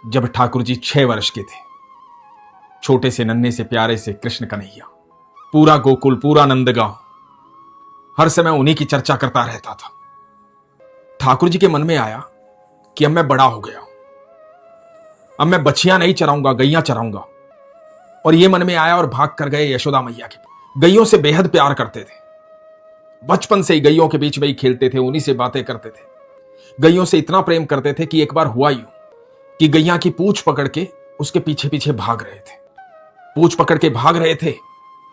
जब ठाकुर जी 6 वर्ष के थे। छोटे से नन्हे से प्यारे से कृष्ण कन्हैया, पूरा गोकुल, पूरा नंदगांव हर समय उन्हीं की चर्चा करता रहता था। ठाकुर जी के मन में आया कि अब मैं बड़ा हो गया हूं, अब मैं बछियां नहीं चराऊंगा, गैया चराऊंगा। और ये मन में आया और भाग कर गए यशोदा मैया के। गैयों से बेहद प्यार करते थे, बचपन से ही गैयों के बीच में ही खेलते थे, उन्हीं से बातें करते थे। गैयों से इतना प्रेम करते थे कि एक बार हुआ यूं कि गैया की पूंछ पकड़ के उसके पीछे पीछे भाग रहे थे। पूंछ पकड़ के भाग रहे थे,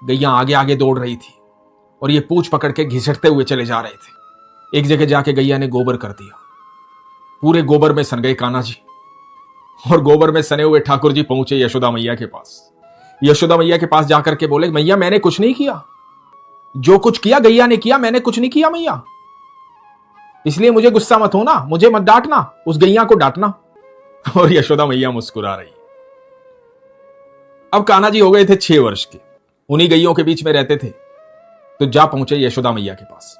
गैया आगे आगे दौड़ रही थी और ये पूंछ पकड़ के घिसटते हुए चले जा रहे थे। एक जगह जाके गैया ने गोबर कर दिया, पूरे गोबर में सन गए कान्हा जी। और गोबर में सने हुए ठाकुर जी पहुंचे यशोदा मैया के पास। यशोदा मैया के पास जाकर के बोले, मैया मैंने कुछ नहीं किया, जो कुछ किया गैया ने किया, मैंने कुछ नहीं किया मैया, इसलिए मुझे गुस्सा मत होना, मुझे मत डांटना, उस गैया को डांटना। और यशोदा मैया मुस्कुरा रही। अब कान्हा जी हो गए थे 6 वर्ष के, उन्हीं गैयों के बीच में रहते थे। तो जा पहुंचे यशोदा मैया के पास।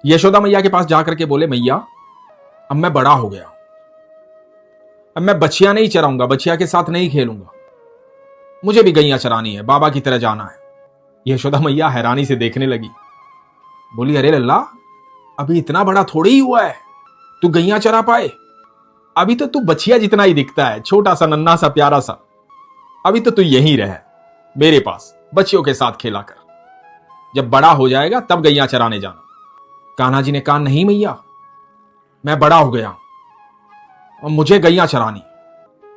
यशोदा मैया के पास जाकर के बोले, मैया अब मैं बड़ा हो गया, अब मैं बछिया नहीं चराऊंगा, बछिया के साथ नहीं खेलूंगा, मुझे भी गैया चरानी है, बाबा की तरह जाना है। यशोदा मैया हैरानी से देखने लगी, बोली, अरे लल्ला, अभी इतना बड़ा थोड़ी ही हुआ है तू गैया चरा पाए, अभी तो तू बछिया जितना ही दिखता है, छोटा सा नन्हा सा प्यारा सा। अभी तो तू यहीं रह मेरे पास, बच्चियों के साथ खेला कर, जब बड़ा हो जाएगा तब गैया चराने जाना। कान्हा जी ने कहा, नहीं मैया, मैं बड़ा हो गया और मुझे गैया चरानी।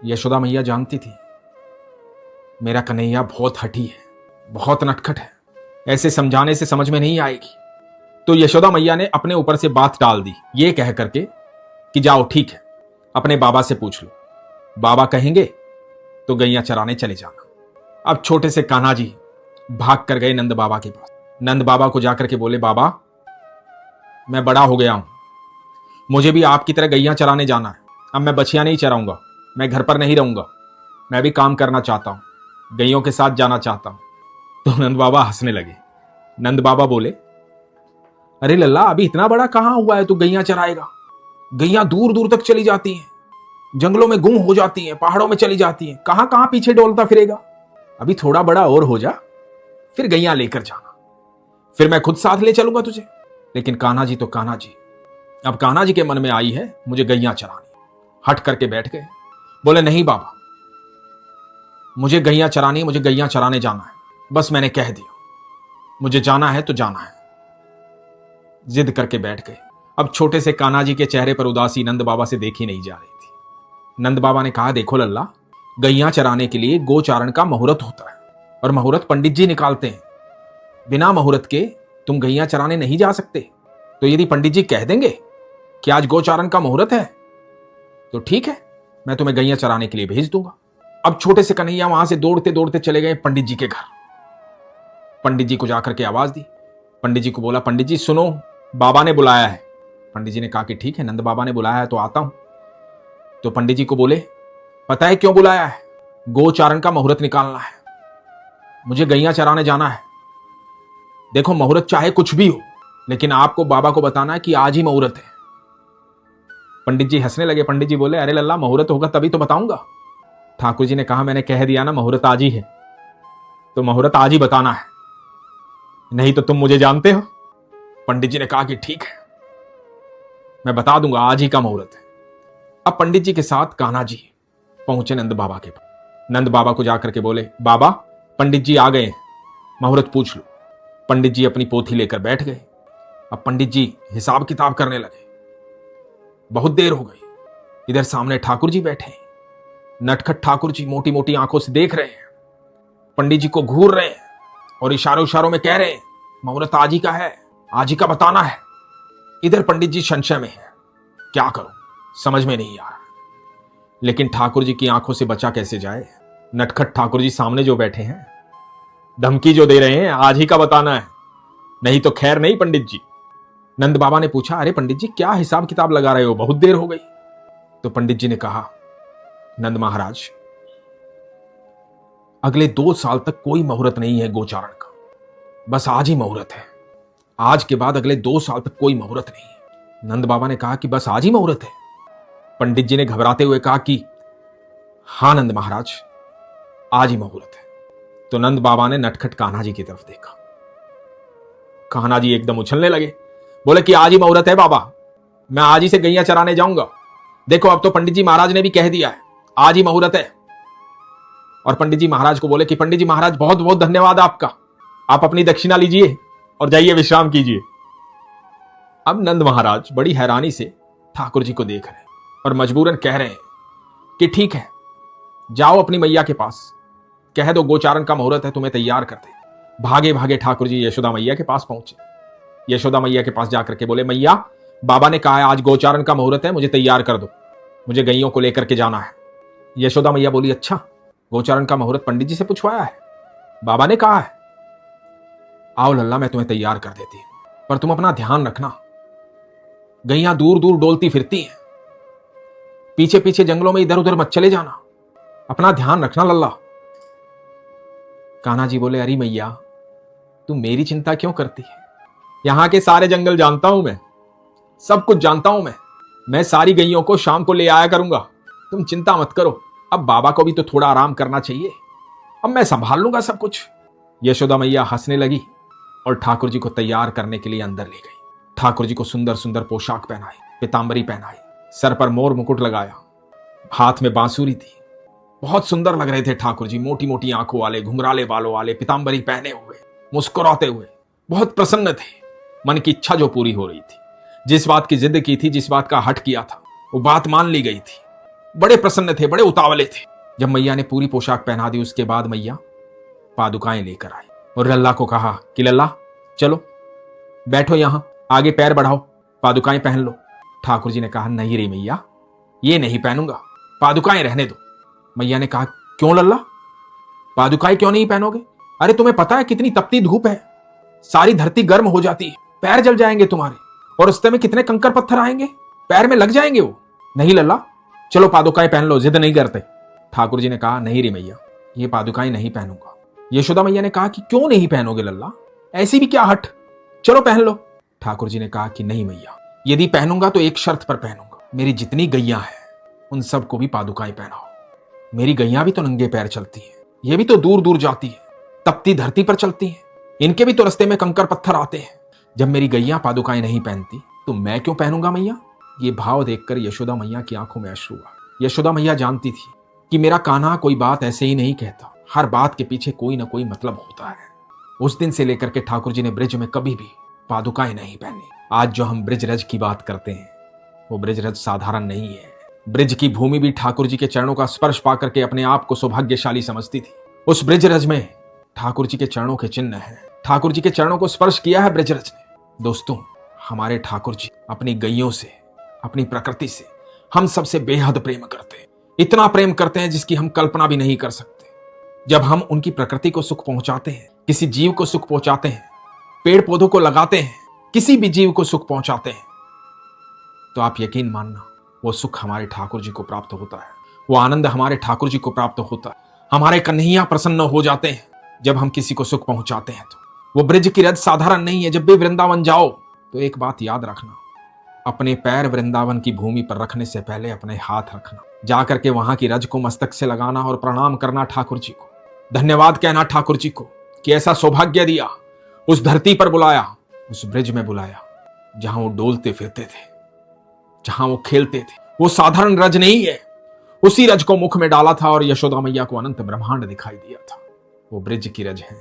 यशोदा मैया जानती थी मेरा कन्हैया बहुत हठी है, बहुत नटखट है, ऐसे समझाने से समझ में नहीं आएगी। तो यशोदा मैया ने अपने ऊपर से बात टाल दी, ये कह करके कि जाओ ठीक है, अपने बाबा से पूछ लो, बाबा कहेंगे तो गैया चराने चले जाना। अब छोटे से कान्हा जी भाग कर गए नंद बाबा के पास। नंद बाबा को जाकर के बोले, बाबा मैं बड़ा हो गया हूं, मुझे भी आपकी तरह गैया चराने जाना है, अब मैं बछिया नहीं चराऊंगा, मैं घर पर नहीं रहूंगा, मैं भी काम करना चाहता हूं, गैयों के साथ जाना चाहता हूं। तो नंद बाबा हंसने लगे। नंद बाबा बोले, अरे लल्ला, अभी इतना बड़ा कहां हुआ है तू गैया चराएगा, गैया दूर दूर तक चली जाती हैं, जंगलों में गुम हो जाती हैं, पहाड़ों में चली जाती हैं, कहां कहां पीछे डोलता फिरेगा, अभी थोड़ा बड़ा और हो जा, फिर गैया लेकर जाना, फिर मैं खुद साथ ले चलूंगा तुझे। लेकिन कान्हा जी तो कान्हा जी, अब कान्हा जी के मन में आई है मुझे गैया चरानी। हट करके बैठ गए, बोले, नहीं बाबा, मुझे गैया चरानी, मुझे गैया चराने जाना है, बस मैंने कह दिया, मुझे जाना है तो जाना है। जिद करके बैठ गए। अब छोटे से कान्हा जी के चेहरे पर उदासी नंद बाबा से देखी नहीं जा रही थी। नंद बाबा ने कहा, देखो लल्ला, गैया चराने के लिए गोचारण का मुहूर्त होता है और मुहूर्त पंडित जी निकालते हैं, बिना मुहूर्त के तुम गैया चराने नहीं जा सकते। तो यदि पंडित जी कह देंगे कि आज गोचारण का मुहूर्त है तो ठीक है, मैं तुम्हें गैया चराने के लिए भेज दूंगा। अब छोटे से कन्हैया वहां से दौड़ते दौड़ते चले गए पंडित जी के घर। पंडित जी को जाकर के आवाज दी, पंडित जी को बोला, पंडित जी सुनो, बाबा ने बुलाया है। पंडित जी ने कहा कि ठीक है, नंद बाबा ने बुलाया है तो आता हूं। तो पंडित जी को बोले, पता है क्यों बुलाया है? गोचारण का मुहूर्त निकालना है, मुझे गैया चराने जाना है। देखो मुहूर्त चाहे कुछ भी हो, लेकिन आपको बाबा को बताना है कि आज ही मुहूर्त है। पंडित जी हंसने लगे। पंडित जी बोले, अरे लल्ला, मुहूर्त होगा तभी तो बताऊंगा। ठाकुर जी ने कहा, मैंने कह दिया ना मुहूर्त आज ही है, तो मुहूर्त आज ही बताना है, नहीं तो तुम मुझे जानते हो। पंडित जी ने कहा कि ठीक है, मैं बता दूंगा, आज ही का मुहूर्त है। अब पंडित जी के साथ कान्हा जी पहुंचे नंद बाबा के पास। नंद बाबा को जाकर के बोले, बाबा पंडित जी आ गए हैं, मुहूर्त पूछ लो। पंडित जी अपनी पोथी लेकर बैठ गए। अब पंडित जी हिसाब किताब करने लगे। बहुत देर हो गई। इधर सामने ठाकुर जी बैठे हैं। नटखट ठाकुर जी मोटी मोटी आंखों से देख रहे हैं, पंडित जी को घूर रहे हैं और इशारों इशारों में कह रहे हैं, मुहूर्त आज ही का है, आज ही का बताना है। इधर पंडित जी संशय में है, क्या करूं, समझ में नहीं आ रहा। लेकिन ठाकुर जी की आंखों से बचा कैसे जाए। नटखट ठाकुर जी सामने जो बैठे हैं, धमकी जो दे रहे हैं, आज ही का बताना है, नहीं तो खैर नहीं। पंडित जी, नंद बाबा ने पूछा, अरे पंडित जी क्या हिसाब किताब लगा रहे हो, बहुत देर हो गई। तो पंडित जी ने कहा, नंद महाराज, अगले 2 साल तक कोई मुहूर्त नहीं है गोचारण का, बस आज ही मुहूर्त है, आज के बाद अगले 2 साल तक कोई मुहूर्त नहीं है। नंद बाबा ने कहा कि बस आज ही मुहूर्त है। पंडित जी ने घबराते हुए कहा कि हाँ नंद महाराज, आज ही मुहूर्त है। तो नंद बाबा ने नटखट कान्हा जी की तरफ देखा। कान्हा जी एकदम उछलने लगे, बोले कि आज ही मुहूर्त है बाबा, मैं आज ही से गैया चराने जाऊंगा। देखो अब तो पंडित जी महाराज ने भी कह दिया है, आज ही मुहूर्त है। और पंडित जी महाराज को बोले कि पंडित जी महाराज बहुत बहुत धन्यवाद आपका, आप अपनी दक्षिणा लीजिए और जाइए विश्राम कीजिए। अब नंद महाराज बड़ी हैरानी से ठाकुर जी को देख रहे हैं और मजबूरन कह रहे हैं कि ठीक है, जाओ अपनी मैया के पास, कह दो गोचारण का मुहूर्त है, तुम्हें तैयार कर दे। भागे भागे ठाकुर जी यशोदा मैया के पास पहुंचे। यशोदा मैया के पास जाकर के बोले, मैया बाबा ने कहा है आज गोचारण का मुहूर्त है, मुझे तैयार कर दो, मुझे गैयों को लेकर के जाना है। यशोदा मैया बोली, अच्छा गोचारण का मुहूर्त पंडित जी से पूछवाया है, बाबा ने कहा है, आओ लल्ला मैं तुम्हें तैयार कर देती हूं, पर तुम अपना ध्यान रखना, गैयां दूर दूर डोलती फिरती हैं, पीछे पीछे जंगलों में इधर उधर मत चले जाना, अपना ध्यान रखना लल्ला। कान्हा जी बोले, अरे मैया तुम मेरी चिंता क्यों करती है, यहां के सारे जंगल जानता हूं मैं, सब कुछ जानता हूं मैं सारी गैयों को शाम को ले आया करूंगा, तुम चिंता मत करो। अब बाबा को भी तो थोड़ा आराम करना चाहिए, अब मैं संभाल लूंगा सब कुछ। यशोदा मैया हंसने लगी और ठाकुर जी को तैयार करने के लिए अंदर ले गई। ठाकुर जी को सुंदर सुंदर पोशाक पहनाई, पीतांबरी पहनाई, सर पर मोर मुकुट लगाया, हाथ में बांसुरी थी, बहुत सुंदर लग रहे थे ठाकुर जी, मोटी मोटी आंखों वाले, घुंघराले बालों वाले, पीतांबरी पहने हुए, मुस्कुराते हुए, बहुत प्रसन्न थे। मन की इच्छा जो पूरी हो रही थी, जिस बात की जिद की थी, जिस बात का हट किया था, वो बात मान ली गई थी। बड़े प्रसन्न थे, बड़े उतावले थे। जब मैया ने पूरी पोशाक पहना दी, उसके बाद मैया पादुकाएं लेकर आई और लल्ला को कहा कि लल्ला चलो बैठो, यहां आगे पैर बढ़ाओ, पादुकाएं पहन लो। ठाकुर जी ने कहा, नहीं रे मैया, ये नहीं पहनूंगा, पादुकाएं रहने दो। मैया ने कहा, क्यों लल्ला, पादुकाएं क्यों नहीं पहनोगे? अरे तुम्हें पता है कितनी तपती धूप है, सारी धरती गर्म हो जाती है, पैर जल जाएंगे तुम्हारे, और रास्ते में कितने कंकर पत्थर आएंगे, पैर में लग जाएंगे वो। नहीं लल्ला, चलो पादुकाएं पहन लो, जिद नहीं करते। ठाकुर जी ने कहा, नहीं रे मैया, ये पादुकाएं नहीं पहनूंगा। यशोदा मैया ने कहा कि क्यों नहीं पहनोगे लल्ला, ऐसी भी क्या हट, चलो पहन लो। ठाकुर जी ने कहा कि नहीं मैया, यदि पहनूंगा तो एक शर्त पर पहनूंगा, मेरी जितनी गैयां हैं उन सबको भी पादुकाएं पहनाओ। मेरी गैयां भी तो नंगे पैर चलती हैं, ये भी तो दूर दूर जाती है, तपती धरती पर चलती हैं, इनके भी तो रास्ते में कंकर पत्थर आते हैं। जब मेरी गैयां पादुकाएं नहीं पहनती तो मैं क्यों पहनूंगा मैया? ये भाव देखकर यशोदा मैया की आंखों में अश्रु आ। यशोदा मैया जानती थी कि मेरा कान्हा कोई बात ऐसे ही नहीं कहता, हर बात के पीछे कोई ना कोई मतलब होता है। उस दिन से लेकर के ठाकुर जी ने ब्रिज में कभी भी पादुकाएं नहीं पहनी। आज जो हम ब्रिजरज की बात करते हैं वो ब्रिजरज साधारण नहीं है। ब्रिज की भूमि भी ठाकुर जी के चरणों का स्पर्श पाकर के अपने आप को सौभाग्यशाली समझती थी। उस ब्रिजरज में ठाकुर जी के चरणों के चिन्ह हैं, ठाकुर जी के चरणों को स्पर्श किया है ब्रिजरज ने। दोस्तों, हमारे ठाकुर जी अपनी गैयों से, अपनी प्रकृति से हम सबसे बेहद प्रेम करते हैं, इतना प्रेम करते हैं जिसकी हम कल्पना भी नहीं कर सकते। जब हम उनकी प्रकृति को सुख पहुंचाते हैं, किसी जीव को सुख पहुंचाते हैं, पेड़ पौधों को लगाते हैं, किसी भी जीव को सुख पहुंचाते हैं, तो आप यकीन मानना वो सुख हमारे ठाकुर जी को प्राप्त होता है, वो आनंद हमारे ठाकुर जी को प्राप्त होता है। हमारे कन्हैया प्रसन्न हो जाते हैं जब हम किसी को सुख पहुंचाते हैं। तो वो ब्रिज की रज साधारण नहीं है। जब भी वृंदावन जाओ तो एक बात याद रखना, अपने पैर वृंदावन की भूमि पर रखने से पहले अपने हाथ रखना, जाकर के वहां की रज को मस्तक से लगाना और प्रणाम करना ठाकुर जी को, धन्यवाद कहना ठाकुर जी को कि ऐसा सौभाग्य दिया, उस धरती पर बुलाया, उस ब्रिज में बुलाया जहां वो डोलते फिरते थे, जहां वो खेलते थे। वो साधारण रज नहीं है, उसी रज को मुख में डाला था और यशोदा मैया को अनंत ब्रह्मांड दिखाई दिया था। वो ब्रिज की रज है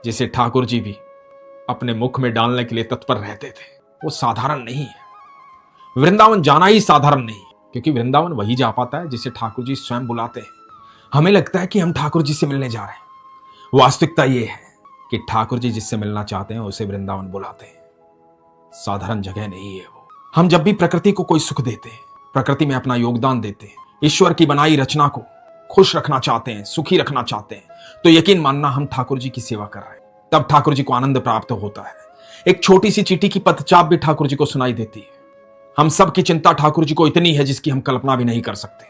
जिसे ठाकुर जी भी अपने मुख में डालने के लिए तत्पर रहते थे। वो साधारण नहीं है। वृंदावन जाना ही साधारण नहीं है, क्योंकि वृंदावन वही जा पाता है जिसे ठाकुर जी स्वयं बुलाते हैं। हमें लगता है कि हम ठाकुर जी से मिलने जा रहे हैं, वास्तविकता यह है कि ठाकुर जी जिससे मिलना चाहते हैं उसे वृंदावन बुलाते हैं। साधारण जगह नहीं है वो। हम जब भी प्रकृति को कोई सुख देते हैं, प्रकृति में अपना योगदान देते हैं, ईश्वर की बनाई रचना को खुश रखना चाहते हैं, सुखी रखना चाहते हैं, तो यकीन मानना हम ठाकुर जी की सेवा कर रहे हैं। तब ठाकुर जी को आनंद प्राप्त होता है। एक छोटी सी चींटी की पदचाप भी ठाकुर जी को सुनाई देती है। हम सब की चिंता ठाकुर जी को इतनी है जिसकी हम कल्पना भी नहीं कर सकते।